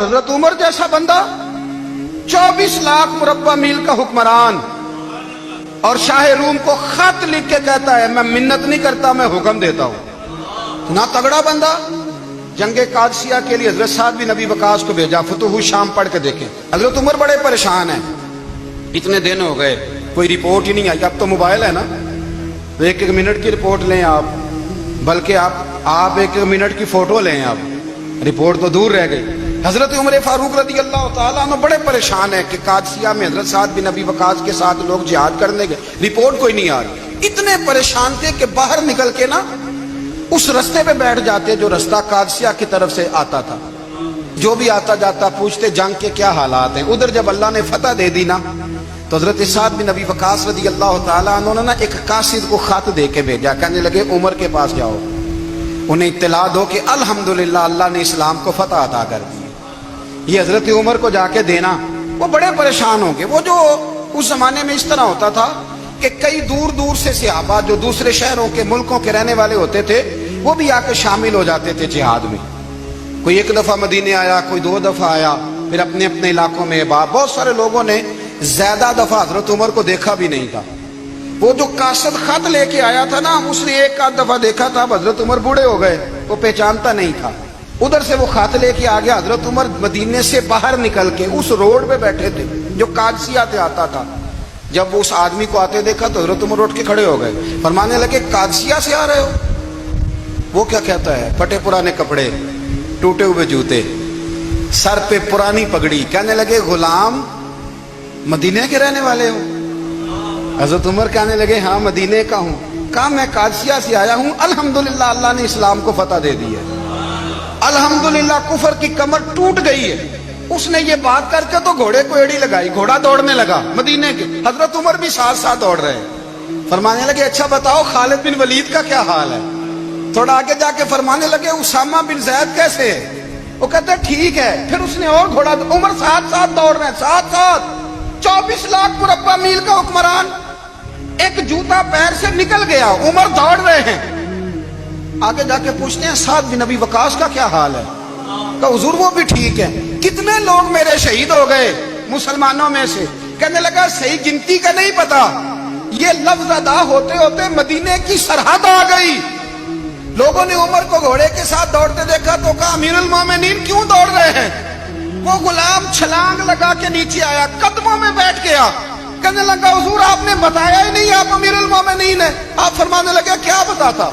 हजरत उमर जैसा बंदा 24 लाख मुरब्बा मील का हुक्मरान और शाह रूम को खत लिख के कहता है मैं मिन्नत नहीं करता, मैं हुक्म देता हूं। ना तगड़ा बंदा। जंगे कादसिया के लिए हजरत साद बिन नबी वकास को भेजा, फतुह शाम पढ़ के देखें। हजरत उमर बड़े परेशान हैं, इतने दिन हो गए कोई रिपोर्ट ही नहीं आई। अब तो मोबाइल है ना, तो एक एक मिनट की रिपोर्ट लें आप, बल्कि आप एक एक मिनट की फोटो लें आप, रिपोर्ट तो दूर रह गई। हजरत उमर फारूक रदी अल्लाह ताला अन्हु बड़े परेशान है कि कादसिया में हजरत साद बिन नबी वकास के साथ लोग जिहाद करने गए, रिपोर्ट कोई नहीं आ रही। इतने परेशान थे कि बाहर निकल के ना उस रास्ते पे बैठ जाते जो रास्ता कादसिया की तरफ से आता था। जो भी आता जाता पूछते जंग के क्या हालात हैं। उधर जब अल्लाह ने फतह दे दी ना, तो हजरत साद बिन नबी वकास रदी अल्लाह ताला अन्हु ने ना एक कासिद को खत दे के भेजा। कहने लगे उमर के पास जाओ, उन्हें इत्तला दो कि अल्हम्दुलिल्लाह अल्लाह ने इस्लाम को फतह अता कर दी। ये हजरत उमर को जाके देना। वो बड़े परेशान हो गए। वो जो उस जमाने में इस तरह होता था कि कई दूर दूर से सहाबा जो दूसरे शहरों के मुल्कों के रहने वाले होते थे, वो भी आके शामिल हो जाते थे जिहाद में। कोई एक दफा मदीने आया, कोई 2 दफा आया, फिर अपने अपने इलाकों में। बहुत सारे लोगों ने ज्यादा दफा हजरत उमर को देखा भी नहीं था। वो जो कासद खत लेके आया था ना, उसने एक आध दफा देखा था। हजरत उमर बूढ़े हो गए, वो पहचानता नहीं था। उधर से वो खत लेके आ गया। हजरत उमर मदीने से बाहर निकल के उस रोड पे बैठे थे जो कादसिया से आता था। जब वो उस आदमी को आते देखा तो हजरत उमर उठ के खड़े हो गए, फरमाने लगे कादसिया से आ रहे हो? वो क्या कहता है? फटे पुराने कपड़े, टूटे हुए जूते, सर पे पुरानी पगड़ी। कहने लगे गुलाम मदीने के रहने वाले हो? हजरत उमर कहने लगे हाँ मदीने का हूं। कहा मैं कादसिया से आया हूं, अल्हम्दुलिल्लाह अल्लाह ने इस्लाम को फतह दे दी है, अल्हम्दुलिल्लाह कुफर की कमर टूट गई है। उसने ये बात करके तो घोड़े को एड़ी लगाई, घोड़ा दौड़ने लगा मदीने के। हजरत उमर भी साथ साथ दौड़ रहे हैं। फरमाने लगे अच्छा बताओ खालिद बिन वलीद का क्या हाल है? थोड़ा आगे जाके फरमाने लगे उसामा बिन जैद कैसे है? वो कहते ठीक है। फिर उसने और घोड़ा, उमर साथ साथ दौड़ रहे हैं, साथ साथ। 24 लाख मुरब्बा मील का हुक्मरान, एक जूता पैर से निकल गया, उमर दौड़ रहे हैं। आगे जाके पूछते हैं साद बिन नबी वकास का क्या हाल है? कहा हुजूर वो भी ठीक है। कितने लोग मेरे शहीद हो गए मुसलमानों में से? कहने लगा सही गिनती का नहीं पता, ये लफ्ज अदा होते होते मदीने की सरहद आ गई। लोगों ने उमर को घोड़े के साथ दौड़ते देखा तो कहा अमीरुल मोमिनीन क्यों दौड़ रहे हैं? वो गुलाम छलांग लगा के नीचे आया, कदमों में बैठ गया। कहने लगा हुजूर आपने बताया ही नहीं आप अमीरुल मोमिनीन है। आप फरमाने लगे क्या बताता?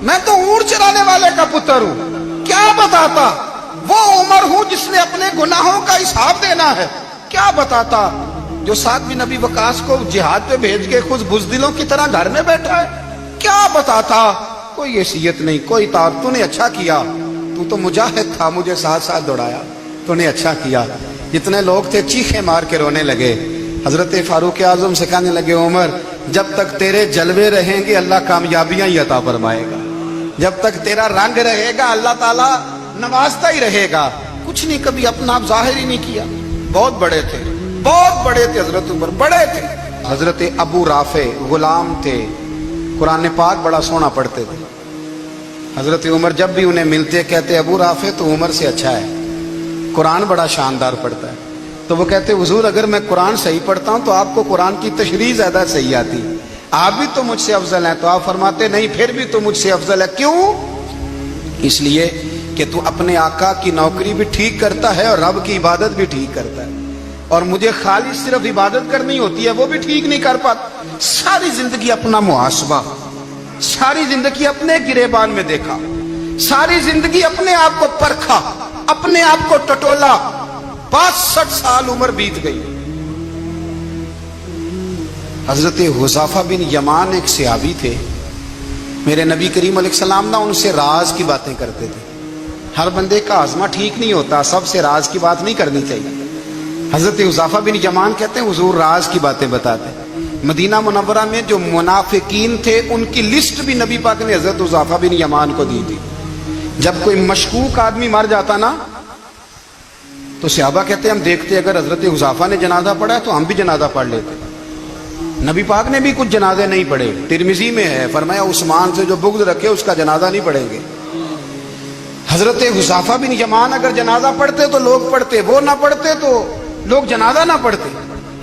मैं तो ऊंट चराने वाले का पुत्र हूं, क्या बताता? वो उमर हूं जिसने अपने गुनाहों का हिसाब देना है, क्या बताता? जो साद बिन नबी वकास को जिहाद पे भेज के खुद बुज़दिलों की तरह घर में बैठा है, क्या बताता? कोई हैसियत नहीं, कोई तार। तूने अच्छा किया, तू तो मुजाहिद था, मुझे साथ साथ दौड़ाया, तूने अच्छा किया। जितने लोग थे चीखे मार के रोने लगे। हजरत फारूक आजम से कहने लगे उमर जब तक तेरे जलवे रहेंगे अल्लाह कामयाबियां ही अता फरमाएगा, जब तक तेरा रंग रहेगा अल्लाह ताला नवाजता ही रहेगा। कुछ नहीं, कभी अपना आप जाहिर ही नहीं किया। बहुत बड़े थे, बहुत बड़े थे हजरत उमर, बड़े थे। हजरत अबू राफे गुलाम थे, कुरान पाक बड़ा सोना पढ़ते थे। हजरत उमर जब भी उन्हें मिलते कहते अबू राफे तो उमर से अच्छा है, कुरान बड़ा शानदार पढ़ता है। तो वो कहते हुजूर अगर मैं कुरान सही पढ़ता हूं तो आपको कुरान की तशरीह ज्यादा सही आती, आप भी तो मुझसे अफजल हैं। तो आप फरमाते नहीं फिर भी तो मुझसे अफजल है। क्यों? इसलिए कि तू अपने आका की नौकरी भी ठीक करता है और रब की इबादत भी ठीक करता है, और मुझे खाली सिर्फ इबादत करनी होती है वो भी ठीक नहीं कर पाता। सारी जिंदगी अपना मुहासबा, सारी जिंदगी अपने गिरेबान में देखा, सारी जिंदगी अपने आप को परखा, अपने आप को टटोला। 62 साल उम्र बीत गई। हजरत हुज़ैफा बिन यमान एक सहाबी थे, मेरे नबी करीम अलैहिस्सलाम ना उनसे राज की बातें करते थे। हर बंदे का आज़मा ठीक नहीं होता, सबसे राज की बात नहीं करनी चाहिए। हजरत हुज़ैफा बिन यमान कहते हैं हुजूर राज की बातें बताते। मदीना मुनव्वरा में जो मुनाफिकीन थे उनकी लिस्ट भी नबी पाक ने हजरत हुज़ैफा बिन यमान को दी थी। जब कोई मशकूक आदमी मर जाता ना तो सहाबा कहते हम देखते अगर हजरत हुज़ैफा ने जनाजा पढ़ा है तो हम भी जनाजा पढ़ लेते। नबी पाक ने भी कुछ जनाजे नहीं पढ़े, तिरमिजी में है, फरमाया उस्मान से जो बुग़्ज़ रखे उसका जनाजा नहीं पढ़ेंगे। حضرت حذیفہ بن یمان اگر جنازہ پڑھتے تو لوگ پڑھتے، وہ نہ پڑھتے تو لوگ جنازہ نہ پڑھتے۔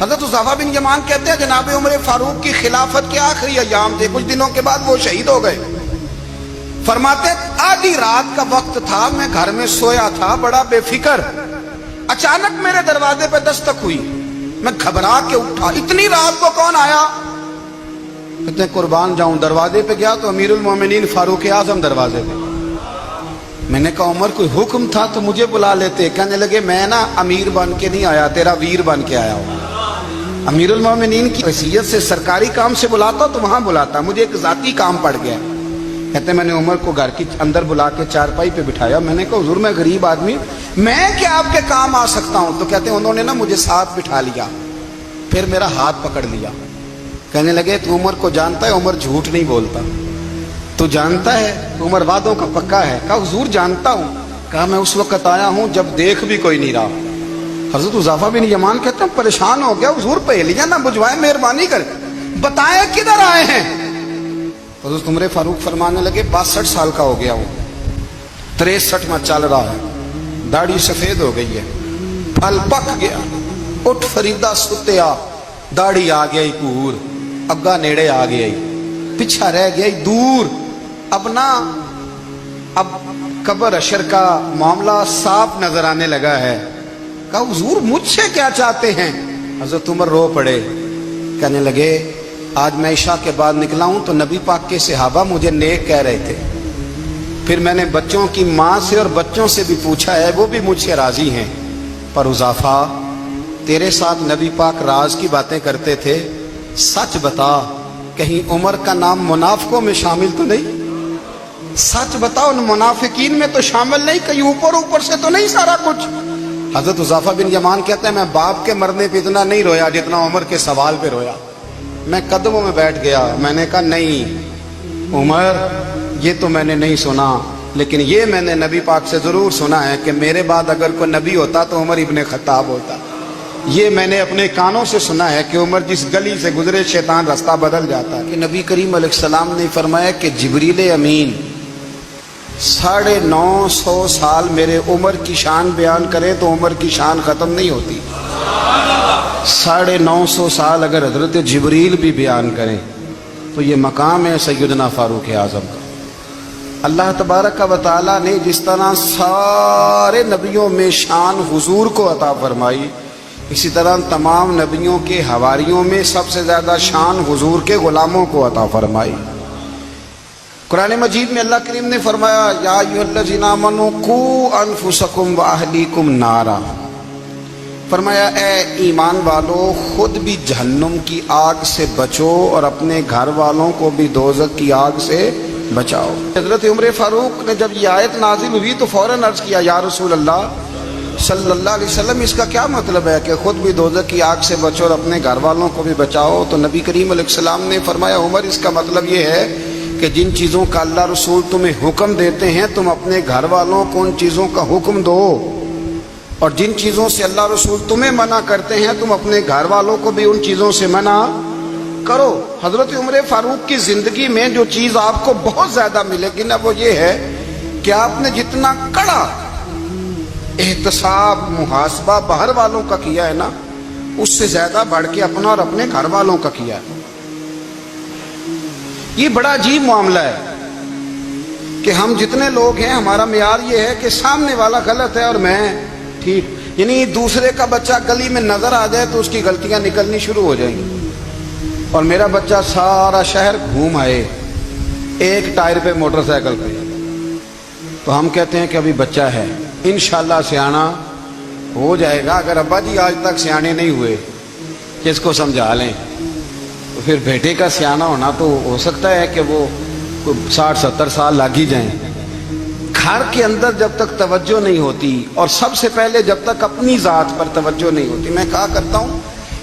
حضرت حذیفہ بن یمان کہتے ہیں جناب عمر فاروق کی خلافت کے آخری ایام تھے، کچھ دنوں کے بعد وہ شہید ہو گئے۔ فرماتے آدھی رات کا وقت تھا، میں گھر میں سویا تھا بڑا بے فکر، اچانک میرے دروازے پہ دستک ہوئی، میں گھبرا کے اٹھا، اتنی رات کو کون آیا؟ کہتے ہیں قربان جاؤں، دروازے پہ گیا تو امیر المومنین فاروق اعظم دروازے پہ۔ میں نے کہا عمر کوئی حکم تھا تو مجھے بلا لیتے۔ کہنے لگے میں نا امیر بن کے نہیں آیا، تیرا ویر بن کے آیا ہوں۔ امیر المومنین کی حیثیت سے سرکاری کام سے بلاتا تو وہاں بلاتا، مجھے ایک ذاتی کام پڑ گیا۔ کہتے ہیں میں نے عمر کو گھر کی اندر بلا کے چارپائی پہ بٹھایا، میں نے کہا حضور میں غریب آدمی، میں کیا آپ کے کام آ سکتا ہوں؟ تو کہتے ہیں انہوں نے نا مجھے ساتھ بٹھا لیا، پھر میرا ہاتھ پکڑ لیا، کہنے لگے تو عمر کو جانتا ہے؟ عمر جھوٹ نہیں بولتا، تو جانتا ہے عمر وعدوں کا پکا ہے؟ کہا حضور جانتا ہوں۔ کہا میں اس وقت آیا ہوں جب دیکھ بھی کوئی نہیں رہا۔ حضرت حذیفہ بن یمان کہتے ہیں پریشان ہو گیا، حضور پہلیاں نہ بجھوائے، مہربانی کر بتائیں کدھر آئے ہیں؟ حضرت عمر فاروق فرمانے لگے 62 سال کا ہو گیا ہوں، 63 میں چل رہا ہے، داڑھی سفید ہو گئی ہے، پھل پک گیا، اٹھ فریدہ ستیا، داڑھی آ گئی پور، اگا نیڑے آ گئی، پیچھا رہ گئی دور، اب قبر اشر کا معاملہ صاف نظر آنے لگا ہے۔ کہا حضور مجھ سے کیا چاہتے ہیں؟ حضرت عمر رو پڑے، کہنے لگے آج میں عشاء کے بعد نکلا ہوں تو نبی پاک کے صحابہ مجھے نیک کہہ رہے تھے، پھر میں نے بچوں کی ماں سے اور بچوں سے بھی پوچھا ہے، وہ بھی مجھ سے راضی ہیں، پر حذیفہ تیرے ساتھ نبی پاک راز کی باتیں کرتے تھے، سچ بتا کہیں عمر کا نام منافقوں میں شامل تو نہیں؟ سچ بتا ان منافقین میں تو شامل نہیں، کہیں اوپر سے تو نہیں سارا کچھ؟ حضرت حذیفہ بن یمان کہتے ہیں میں باپ کے مرنے پہ اتنا نہیں رویا جتنا عمر کے سوال پہ رویا۔ میں قدموں میں بیٹھ گیا، میں نے کہا نہیں عمر یہ تو میں نے نہیں سنا، لیکن یہ میں نے نبی پاک سے ضرور سنا ہے کہ میرے بعد اگر کوئی نبی ہوتا تو عمر ابن خطاب ہوتا۔ یہ میں نے اپنے کانوں سے سنا ہے کہ عمر جس گلی سے گزرے شیطان رستہ بدل جاتا ہے۔ کہ نبی کریم علیہ السلام نے فرمایا کہ جبریل امین 950 سال میرے عمر کی شان بیان کرے تو عمر کی شان ختم نہیں ہوتی۔ 950 سال اگر حضرت جبریل بھی بیان کریں تو یہ مقام ہے سیدنا فاروق اعظم کا۔ اللہ تبارک و تعالیٰ نے جس طرح سارے نبیوں میں شان حضور کو عطا فرمائی، اسی طرح تمام نبیوں کے حواریوں میں سب سے زیادہ شان حضور کے غلاموں کو عطا فرمائی۔ قرآن مجید میں اللہ کریم نے فرمایا یا ایھا الذین آمنوا قوا انفسکم واہلیکم نارا، فرمایا اے ایمان والو خود بھی جہنم کی آگ سے بچو اور اپنے گھر والوں کو بھی دوزخ کی آگ سے بچاؤ۔ حضرت عمر فاروق نے جب یہ آیت نازل ہوئی تو فوراً عرض کیا یا رسول اللہ صلی اللہ علیہ وسلم اس کا کیا مطلب ہے کہ خود بھی دوزخ کی آگ سے بچو اور اپنے گھر والوں کو بھی بچاؤ؟ تو نبی کریم علیہ السلام نے فرمایا عمر اس کا مطلب یہ ہے کہ جن چیزوں کا اللہ رسول تمہیں حکم دیتے ہیں تم اپنے گھر والوں کو ان چیزوں کا حکم دو، اور جن چیزوں سے اللہ رسول تمہیں منع کرتے ہیں تم اپنے گھر والوں کو بھی ان چیزوں سے منع کرو۔ حضرت عمر فاروق کی زندگی میں جو چیز آپ کو بہت زیادہ ملے گی نا وہ یہ ہے کہ آپ نے جتنا کڑا احتساب محاسبہ باہر والوں کا کیا ہے نا اس سے زیادہ بڑھ کے اپنا اور اپنے گھر والوں کا کیا ہے۔ یہ بڑا عجیب معاملہ ہے کہ ہم جتنے لوگ ہیں ہمارا معیار یہ ہے کہ سامنے والا غلط ہے اور میں ٹھیک، یعنی دوسرے کا بچہ گلی میں نظر آ جائے تو اس کی غلطیاں نکلنی شروع ہو جائیں گی، اور میرا بچہ سارا شہر گھوم آئے ایک ٹائر پہ موٹر سائیکل پہ تو ہم کہتے ہیں کہ ابھی بچہ ہے، انشاءاللہ سیانا ہو جائے گا۔ اگر ابا جی آج تک سیانے نہیں ہوئے کہ اس کو سمجھا لیں تو پھر بیٹے کا سیانا ہونا تو ہو سکتا ہے کہ وہ 60-70 سال لگ ہی جائیں۔ گھر کے اندر جب تک توجہ نہیں ہوتی اور سب سے پہلے جب تک اپنی ذات پر توجہ نہیں ہوتی، میں کہا کرتا ہوں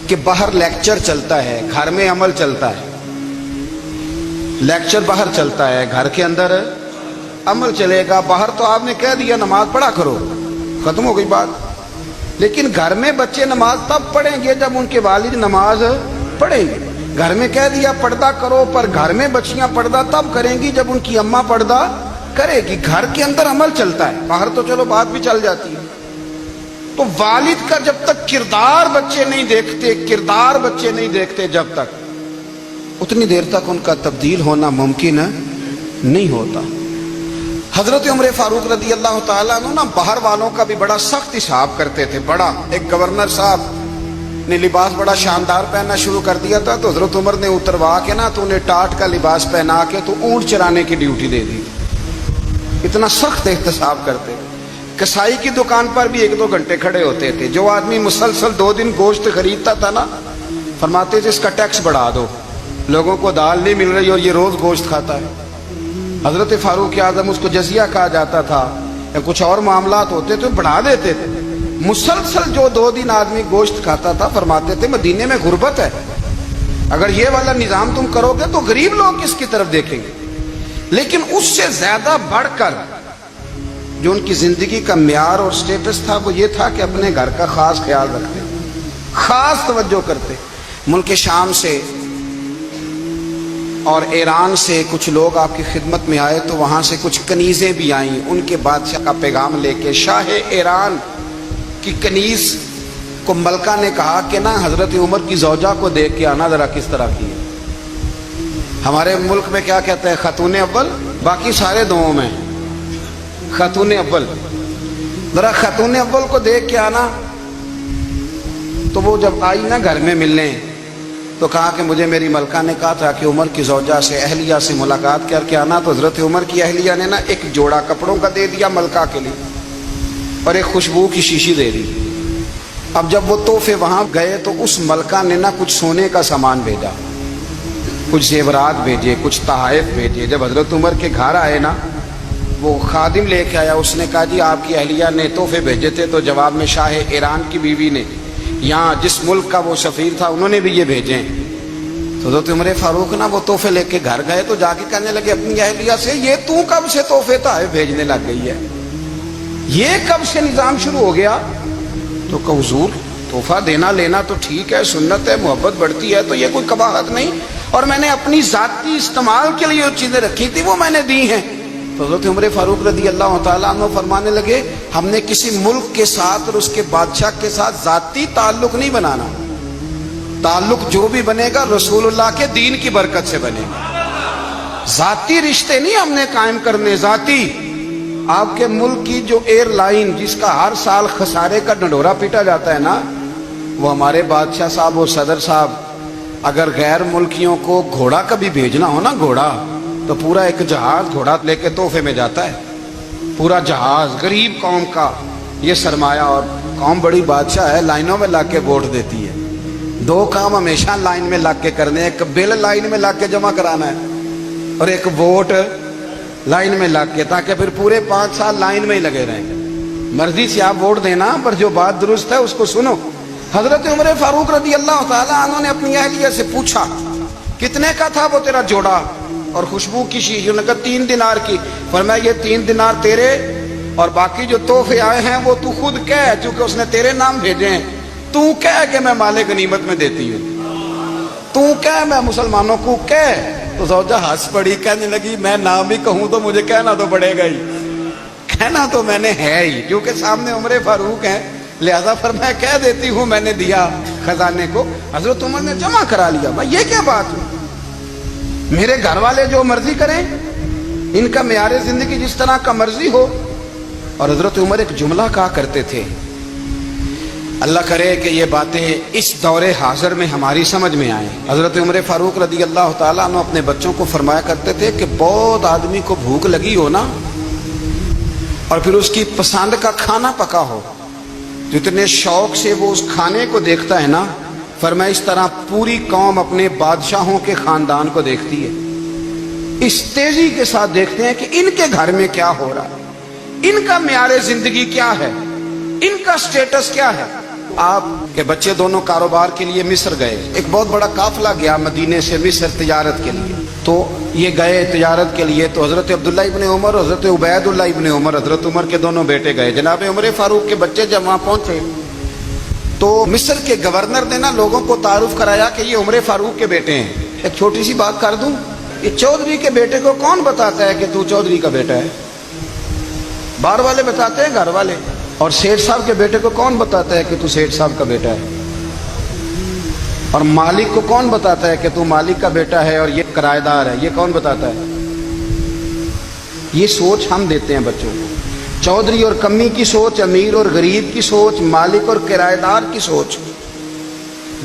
کہ باہر لیکچر چلتا ہے گھر میں عمل چلتا ہے، لیکچر باہر چلتا ہے گھر کے اندر عمل چلے گا۔ باہر تو آپ نے کہہ دیا نماز پڑھا کرو، ختم ہو گئی بات، لیکن گھر میں بچے نماز تب پڑھیں گے جب ان کے والد نماز پڑھیں گے۔ گھر میں کہہ دیا پردہ کرو، پر گھر میں بچیاں پردہ تب کریں گی جب ان کی اماں پردہ करेगी, घर के अंदर अमल चलता है, बाहर तो चलो बात भी चल जाती है। तो वालिद का जब तक किरदार बच्चे नहीं देखते जब तक, उतनी देर तक उनका तब्दील होना मुमकिन नहीं होता। हजरत उमर फारूक रदी अल्लाह ताला अन्हु ना बाहर वालों का भी बड़ा सख्त हिसाब करते थे। बड़ा एक गवर्नर साहब ने लिबास बड़ा शानदार पहनना शुरू कर दिया था, तो हजरत उमर ने उतरवा के ना तो उन्हें टाट का लिबास पहना के तो ऊंट चराने की ड्यूटी दे दी। इतना सख्त एहतसाब करते थे। कसाई की दुकान पर भी 1-2 घंटे खड़े होते थे। जो आदमी मुसलसल 2 दिन गोश्त खरीदता था ना, फरमाते थे इसका टैक्स बढ़ा दो, लोगों को दाल नहीं मिल रही और ये रोज गोश्त खाता है। हजरत फारूक आजम, उसको जजिया कहा जाता था, या कुछ और मामलात होते तो बढ़ा देते थे। मुसलसल जो 2 दिन आदमी गोश्त खाता था, फरमाते थे मदीने में गुर्बत है, अगर ये वाला निजाम तुम करोगे तो गरीब लोग किसकी तरफ देखेंगे। लेकिन उससे ज्यादा बढ़कर जो उनकी जिंदगी का म्यार और स्टेटस था वो ये था कि अपने घर का खास ख्याल रखते, खास तवज्जो करते। मुल्क शाम से और ईरान से कुछ लोग आपकी खिदमत में आए, तो वहां से कुछ कनीजें भी आईं उनके बादशाह का पैगाम लेके। शाह ईरान की कनीज को मलका ने कहा कि ना हजरत उमर की जौजा को देख के आना जरा किस तरह की है। हमारे मुल्क में क्या कहते हैं, खातून अव्वल, बाकी सारे दुओं में खातून अव्वल। जरा खातून अव्वल को देख के आना। तो वो जब आई ना घर में मिलने, तो कहा कि मुझे मेरी मलका ने कहा था कि उमर की जौजा से, अहलिया से मुलाकात करके आना। तो हजरत उमर की अहलिया ने ना एक जोड़ा कपड़ों का दे दिया मलका के लिए और एक खुशबू की शीशी दे दी। अब जब वो तोहफे वहां गए तो उस मलका ने ना कुछ सोने का सामान भेजा, कुछ जेवरात भेजे, कुछ तहाइफ भेजे। जब हजरत उमर के घर आए ना, वो खादिम लेके आया, उसने कहा जी आपकी अहलिया ने तोहफे भेजे थे। तो जवाब में शाह ईरान की बीवी ने, यहाँ जिस मुल्क का वो सफीर था, उन्होंने भी ये भेजे। तो हजरत उमर फारूक ना वो तोहफे लेके घर गए, तो जाके कहने लगे अपनी अहलिया से, ये तू कब से तोहफे तहाइफ भेजने लग गई है, ये कब से निजाम शुरू हो गया। तो कहा हुजूर तोहफा देना लेना तो ठीक है, सुन्नत है, मोहब्बत बढ़ती है, तो ये कोई कबाहत नहीं, और मैंने अपनी जाती इस्तेमाल के लिए जो चीजें रखी थी वो मैंने दी हैं। तो हज़रत उमर फारूक रदी अल्लाह तआला अन्हु फरमाने लगे, हमने किसी मुल्क के साथ और उसके बादशाह के साथ जाती ताल्लुक नहीं बनाना, ताल्लुक जो भी बनेगा रसूलुल्लाह के दीन की बरकत से बनेगा। जाती रिश्ते नहीं हमने कायम करने। जाती आपके मुल्क की जो एयरलाइन जिसका हर साल खसारे का ढंढोरा पीटा जाता है ना, वो हमारे बादशाह साहब और सदर साहब अगर गैर मुल्कियों को घोड़ा कभी भेजना हो ना, घोड़ा, तो पूरा एक जहाज घोड़ा लेके तोहफे में जाता है, पूरा जहाज। गरीब कौम का ये सरमाया, और कौम बड़ी बादशाह है, लाइनों में लाके वोट देती है। 2 काम हमेशा लाइन में लाके करने, एक बिल लाइन में लाके जमा कराना है और एक वोट लाइन में लाके, ताकि फिर पूरे 5 साल लाइन में ही लगे रहें। मर्जी से आप वोट देना, पर जो बात दुरुस्त है उसको सुनो। हजरत उमर फारूक रदी अल्लाह तआला अन्हु ने अपनी अहलिया से पूछा कितने का था वो तेरा जोड़ा और खुशबू की शीशी? उन्होंने कहा 3 दिनार की। फरमाया ये 3 दिनार तेरे, और बाकी जो तोहफे आए हैं वो तू खुद कह, क्योंकि उसने तेरे नाम भेजे हैं। तू कह के मैं माले गनीमत में देती हूँ, तू कह मैं मुसलमानों को कह। तो ज़ौजा हंस पड़ी, कहने लगी मैं नाम भी कहूँ तो मुझे कहना तो पड़ेगा ही, कहना तो मैंने है ही, क्योंकि सामने उमर फारूक है, लिहाजा फरमाया कह देती हूँ मैंने दिया खजाने को। हजरत उमर ने जमा करा लिया। भाई ये क्या बात हुई, मेरे घर वाले जो मर्जी करें, इनका मेयारे जिंदगी जिस तरह का मर्जी हो। और हजरत उमर एक जुमला कहा करते थे, अल्लाह करे कि ये बातें इस दौरे हाजिर में हमारी समझ में आए। हजरत उमर फारूक रदी अल्लाह तआला अन्हु अपने बच्चों को फरमाया करते थे कि बहुत आदमी को भूख लगी हो ना, और फिर उसकी पसंद का खाना पका हो, जितने शौक से वो उस खाने को देखता है ना, फरमाया इस तरह पूरी कौम अपने बादशाहों के खानदान को देखती है, इस तेजी के साथ देखते हैं कि इनके घर में क्या हो रहा है, इनका म्यारे जिंदगी क्या है, इनका स्टेटस क्या है। आपके बच्चे दोनों कारोबार के लिए मिस्र गए, एक बहुत बड़ा काफिला गया मदीने से मिस्र तिजारत के लिए। तो ये गए तिजारत के लिए, तो हजरत अब्दुल्ला इब्ने उमर, हजरत उबैदुल्लाह इब्ने उमर, हजरत उमर के दोनों बेटे गए। जनाब उमर फारूक के बच्चे जब वहां पहुंचे तो मिस्र के गवर्नर ने ना लोगों को तारुफ कराया कि ये उमर फारूक के बेटे हैं। एक छोटी सी बात कर दूं, ये चौधरी के बेटे को कौन बताता है कि तू चौधरी का बेटा है? बाहर वाले बताते हैं, घर वाले। और सेठ साहब के बेटे को कौन बताता है कि तू सेठ साहब का बेटा है? और मालिक को कौन बताता है कि तू मालिक का बेटा है और ये किराएदार है? ये कौन बताता है? ये सोच हम देते हैं बच्चों को। चौधरी और कम्मी की सोच, अमीर और गरीब की सोच, मालिक और किराएदार की सोच,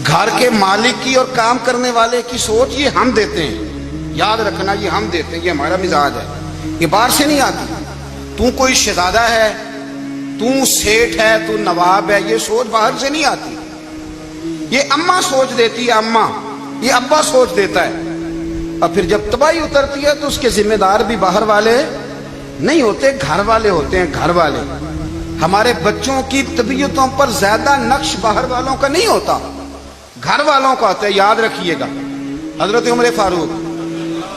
घर के मालिक की और काम करने वाले की सोच, ये हम देते हैं। याद रखना, ये हम देते हैं, ये हमारा मिजाज है, ये बाहर से नहीं आती। तू कोई शहजादा है, तू सेठ है, तू नवाब है, ये सोच बाहर से नहीं आती। ये अम्मा सोच देती है, अम्मा, ये अब्बा सोच देता है। और फिर जब तबाही उतरती है तो उसके जिम्मेदार भी बाहर वाले नहीं होते, घर वाले होते हैं, घर वाले। हमारे बच्चों की तबीयतों पर ज्यादा नक्श बाहर वालों का नहीं होता, घर वालों का होता है। याद रखिएगा, हजरत उमर फारूक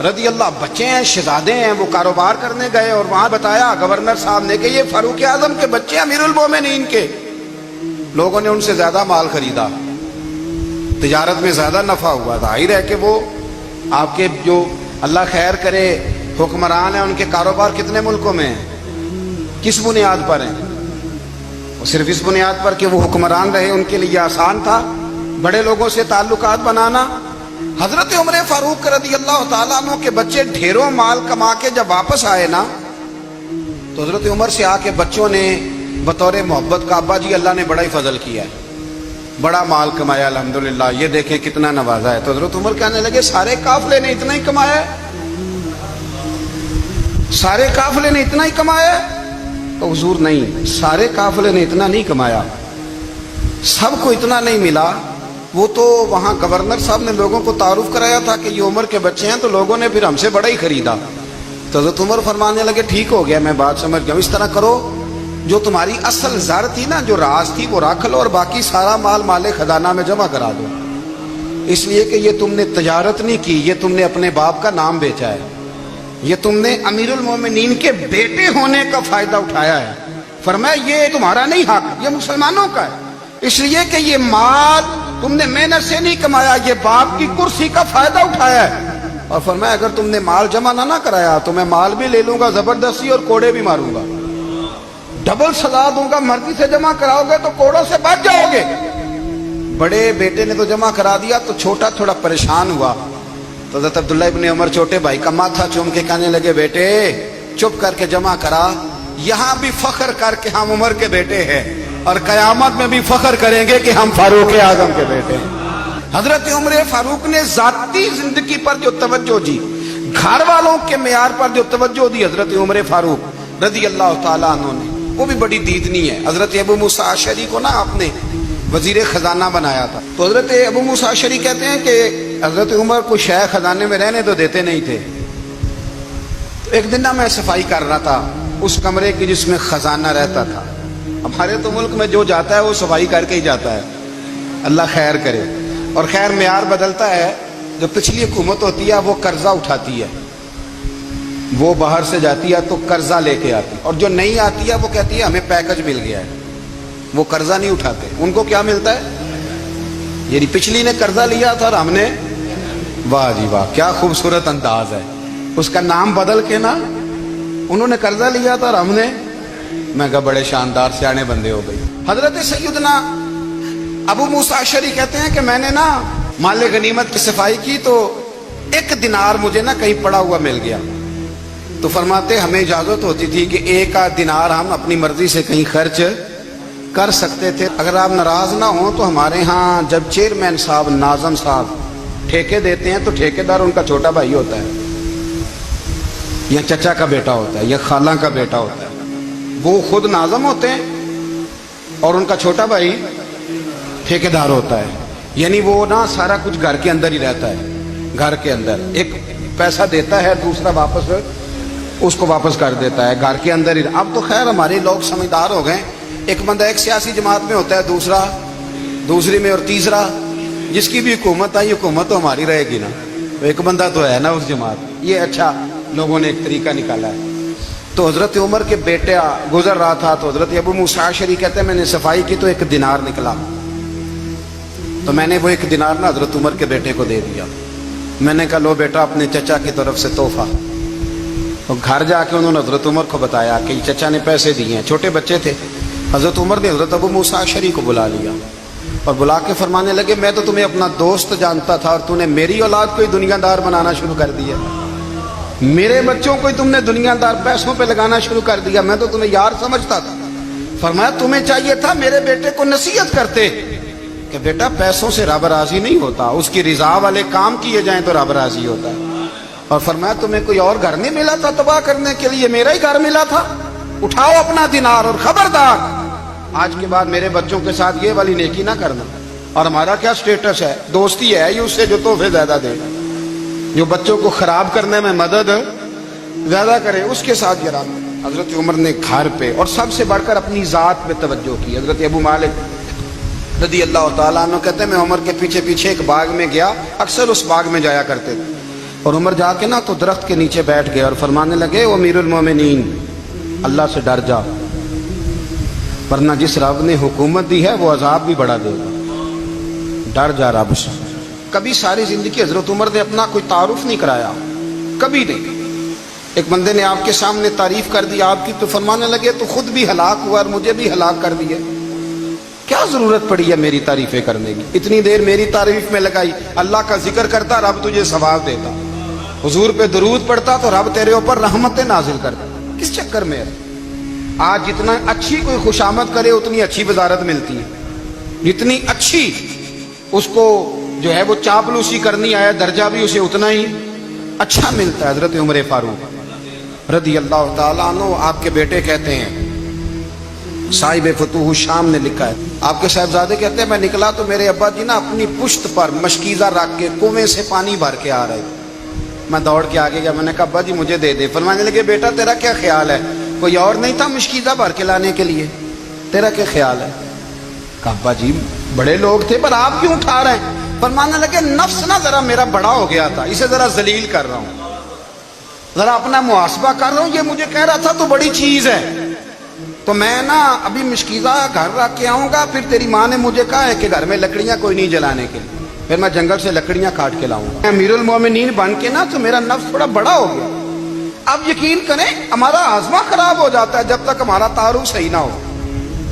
रदी अल्लाह, बच्चे हैं, शहजादे हैं, वो कारोबार करने गए और वहां बताया गवर्नर साहब ने कि ये फारूक आजम के बच्चे, अमीरुल मोमिनीन के। लोगों ने उनसे ज्यादा माल खरीदा, तिजारत में ज्यादा नफा हुआ। जाहिर है कि वो आपके जो अल्लाह खैर करे हुक्मरान है, उनके कारोबार कितने मुल्कों में हैं, किस बुनियाद पर हैं? वो सिर्फ इस बुनियाद पर कि वो हुक्मरान रहे, उनके लिए आसान था बड़े लोगों से ताल्लुकात बनाना। हजरत उमर फारूक रज़ी अल्लाह ताला अन्हु के बच्चे ढेरों माल कमा के जब वापस आए ना, तो हजरत उमर से आके बच्चों ने बतौर मोहब्बत का, अब्बा जी अल्लाह ने बड़ा ही फजल किया है, बड़ा माल कमाया अल्हम्दुलिल्लाह, ये देखें कितना नवाजा है। तो हजरत उमर कहने लगे सारे काफिले ने इतना ही कमाया है, सारे काफिले ने इतना ही कमाया है? तो हुजूर नहीं, सारे काफिले ने इतना नहीं कमाया, सबको इतना नहीं मिला। वो तो वहां गवर्नर साहब ने लोगों को तारुफ कराया था कि ये उमर के बच्चे हैं, तो लोगों ने फिर हमसे बड़ा ही खरीदा। तो हजरत उमर फरमाने लगे ठीक हो गया, मैं बात समझ गया, इस तरह करो, जो तुम्हारी असल ज़र थी ना, जो राज थी, वो रख लो और बाकी सारा माल माले खजाना में जमा करा दो। इसलिए कि ये तुमने तजारत नहीं की, ये तुमने अपने बाप का नाम बेचा है, ये तुमने अमीरुल मोमिनीन के बेटे होने का फायदा उठाया है। फरमाया ये तुम्हारा नहीं हक, ये मुसलमानों का है, इसलिए कि ये माल तुमने मेहनत से नहीं कमाया, ये बाप की कुर्सी का फायदा उठाया है। और फरमाया अगर तुमने माल जमा ना कराया तो मैं माल भी ले लूंगा जबरदस्ती और कोड़े भी मारूंगा, डबल सजा दूंगा। मर्जी से जमा कराओगे तो कोड़ों से बच जाओगे। बड़े बेटे ने तो जमा करा दिया, तो छोटा थोड़ा परेशान हुआ। तो हज़रत अब्दुल्लाह इब्ने उमर छोटे भाई का माथा चूम के कहने लगे बेटे चुप करके जमा करा, यहां भी फख्र करके हम उमर के बेटे हैं और कयामत में भी फख्र करेंगे कि हम फारूक आजम के बेटे हैं। हजरत उमर फारूक ने जाती जिंदगी पर जो तवज्जो दी, घर वालों के मेयार पर जो तवज्जो दी हजरत उमर फारूक रज़ी अल्लाह ताला अन्हु ने, वो भी बड़ी दीदनी है। हजरत अबू मूसा अशरी को ना आपने वजीर खजाना बनाया था। तो हजरत अबू मूसा अशरी कहते हैं कि हजरत उमर को शह खजाने में रहने तो देते नहीं थे। तो एक दिन ना मैं सफाई कर रहा था उस कमरे की जिसमें खजाना रहता था। हमारे तो मुल्क में जो जाता है वो सफाई करके ही जाता है, अल्लाह खैर करे। और खैर मेयार बदलता है, जो पिछली हुकूमत होती है वो कर्जा उठाती है, वो बाहर से जाती है तो कर्जा लेके आती है, और जो नहीं आती है वो कहती है हमें पैकेज मिल गया है, वो कर्जा नहीं उठाते। उनको क्या मिलता है, यानी पिछली ने कर्जा लिया था और हमने, वाह जी वाह क्या खूबसूरत अंदाज है, उसका नाम बदल के ना उन्होंने कर्जा लिया था और हमने, मैं कहा बड़े शानदार सियाने बंदे हो गई। हजरत सैयदना अबू मूसा अशरी कहते हैं कि मैंने ना माले गनीमत की सफाई की तो एक दिनार मुझे ना कहीं पड़ा हुआ मिल गया। तो फरमाते हमें इजाजत होती थी कि एक आध दिनार हम अपनी मर्जी से कहीं खर्च कर सकते थे। अगर आप नाराज ना हो तो हमारे यहाँ जब चेयरमैन साहब, नाजम साहब ठेके देते हैं तो ठेकेदार उनका छोटा भाई होता है, या चचा का बेटा होता है, या खाला का बेटा होता है। वो खुद नाजम होते हैं और उनका छोटा भाई ठेकेदार होता है। यानी वो ना सारा कुछ घर के अंदर ही रहता है, घर के अंदर एक पैसा देता है, दूसरा वापस उसको वापस कर देता है, घर के अंदर ही। अब तो खैर हमारे लोग समझदार हो गए, एक बंदा एक सियासी जमात में होता है, दूसरा दूसरी में, और तीसरा जिसकी भी हुकूमत आई, हुकूमत तो हमारी रहेगी ना, तो एक बंदा तो है ना उस जमात। ये अच्छा लोगों ने एक तरीका निकाला है। तो हजरत उमर के बेटे गुजर रहा था, तो हजरत अबू मूसा अशरी कहते हैं मैंने सफाई की तो एक दिनार निकला, तो मैंने वो एक दिनार ना हजरत उमर के बेटे को दे दिया। میں نے کہا لو بیٹا اپنے چچا کی طرف سے تحفہ. اور گھر جا کے انہوں نے حضرت عمر کو بتایا کہ چچا نے پیسے دیے ہیں. چھوٹے بچے تھے. حضرت عمر نے حضرت ابو موسیٰ اشعری کو بلا لیا اور بلا کے فرمانے لگے میں تو تمہیں اپنا دوست جانتا تھا اور تم نے میری اولاد کو ہی دنیا دار بنانا شروع کر دیا. میرے بچوں کو ہی تم نے دنیا دار پیسوں پہ لگانا شروع کر دیا. میں تو تمہیں یار سمجھتا تھا. فرمایا تمہیں چاہیے تھا میرے بیٹے کو نصیحت کرتے کہ بیٹا پیسوں سے رب راضی نہیں ہوتا, اس کی رضا والے کام کیے جائیں تو رب راضی ہوتا ہے. اور فرمایا تمہیں کوئی اور گھر نہیں ملا تھا تباہ کرنے کے لیے, میرا ہی گھر ملا تھا. اٹھاؤ اپنا دینار اور خبردار آج کے بعد میرے بچوں کے ساتھ یہ والی نیکی نہ کرنا. اور ہمارا کیا سٹیٹس ہے, دوستی ہے یہ اس سے جو تحفے زیادہ دے, جو بچوں کو خراب کرنے میں مدد زیادہ کرے اس کے ساتھ یہ رابطہ. حضرت عمر نے گھر پہ اور سب سے بڑھ کر اپنی ذات پہ توجہ کی. حضرت ابو مالک رضی اللہ تعالیٰ عنہ کہتے ہیں میں عمر کے پیچھے پیچھے ایک باغ میں گیا, اکثر اس باغ میں جایا کرتے تھے. اور عمر جا کے نا تو درخت کے نیچے بیٹھ گئے اور فرمانے لگے او امیر المومنین اللہ سے ڈر جا, ورنہ جس رب نے حکومت دی ہے وہ عذاب بھی بڑھا دے گا. ڈر جا رب سے. کبھی ساری زندگی حضرت عمر نے اپنا کوئی تعارف نہیں کرایا, کبھی نہیں. ایک بندے نے آپ کے سامنے تعریف کر دی آپ کی تو فرمانے لگے تو خود بھی ہلاک ہوا اور مجھے بھی ہلاک کر دیا. کیا ضرورت پڑی ہے میری تعریفیں کرنے کی, اتنی دیر میری تعریف میں لگائی. اللہ کا ذکر کرتا رب تجھے ثواب دیتا, حضور پہ درود پڑھتا تو رب تیرے اوپر رحمتیں نازل کرتا. کس چکر میں ہے؟ آج جتنا اچھی کوئی خوشامد کرے اتنی اچھی وزارت ملتی ہے, جتنی اچھی اس کو جو ہے وہ چاپلوسی کرنی آیا درجہ بھی اسے اتنا ہی اچھا ملتا ہے. حضرت عمر فاروق رضی اللہ تعالیٰ عنہ آپ کے بیٹے کہتے ہیں, صاحب فتوح الشام نے لکھا ہے, آپ کے صاحبزادے کہتے ہیں میں نکلا تو میرے ابا جی نا اپنی پشت پر مشکیزہ رکھ کے کنویں سے پانی بھر کے آ رہے. میں دوڑ کے آگے گیا, میں نے کہا ابا جی مجھے دے دے. فرمانے لگے بیٹا تیرا کیا خیال ہے, کوئی اور نہیں تھا مشکیزہ بھر کے لانے کے لیے, تیرا کیا خیال ہے؟ کہا ابا جی بڑے لوگ تھے پر آپ کیوں اٹھا رہے ہیں؟ فرمانے لگے نفس نا ذرا میرا بڑا ہو گیا تھا, اسے ذرا ذلیل کر رہا ہوں, ذرا اپنا محاسبہ کر رہا ہوں. یہ مجھے کہہ رہا تھا تو بڑی چیز ہے تو میں نا ابھی مشکیزہ گھر رکھ کے آؤں گا, پھر تیری ماں نے مجھے کہا ہے کہ گھر میں لکڑیاں کوئی نہیں جلانے کے لیے, پھر میں جنگل سے لکڑیاں کاٹ کے لاؤں گا. امیر المومنین بن کے نا تو میرا نفس تھوڑا بڑا ہو گیا. اب یقین کریں ہمارا ہاضمہ خراب ہو جاتا ہے جب تک ہمارا تعارف صحیح نہ ہو,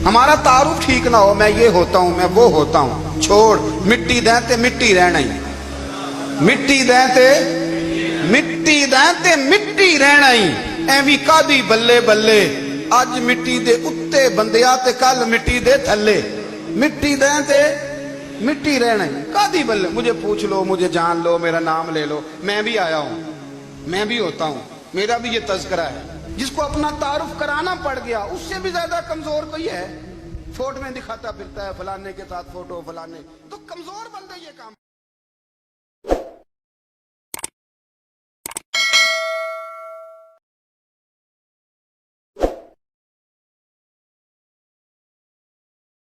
ہمارا تعارف ٹھیک نہ ہو. میں یہ ہوتا ہوں, میں وہ ہوتا ہوں, چھوڑ مٹی دیں تے مٹی رہنا ہی, مٹی دیں تے مٹی دیں تے مٹی رہنا ہی. ایویں کادی بلے بلے اج مٹی دے اتے بندیا تے کل مٹی دے تھلے, مٹی دیں تے مٹی رہنا ہی کادی بلے. مجھے پوچھ لو, مجھے جان لو, میرا نام لے لو, میں بھی آیا ہوں, میں بھی ہوتا ہوں, میرا بھی یہ تذکرہ ہے. جس کو اپنا تعارف کرانا پڑ گیا اس سے بھی زیادہ کمزور کوئی ہے. فوٹو میں دکھاتا پھرتا ہے فلانے کے ساتھ فوٹو فلانے, تو کمزور بندے یہ کام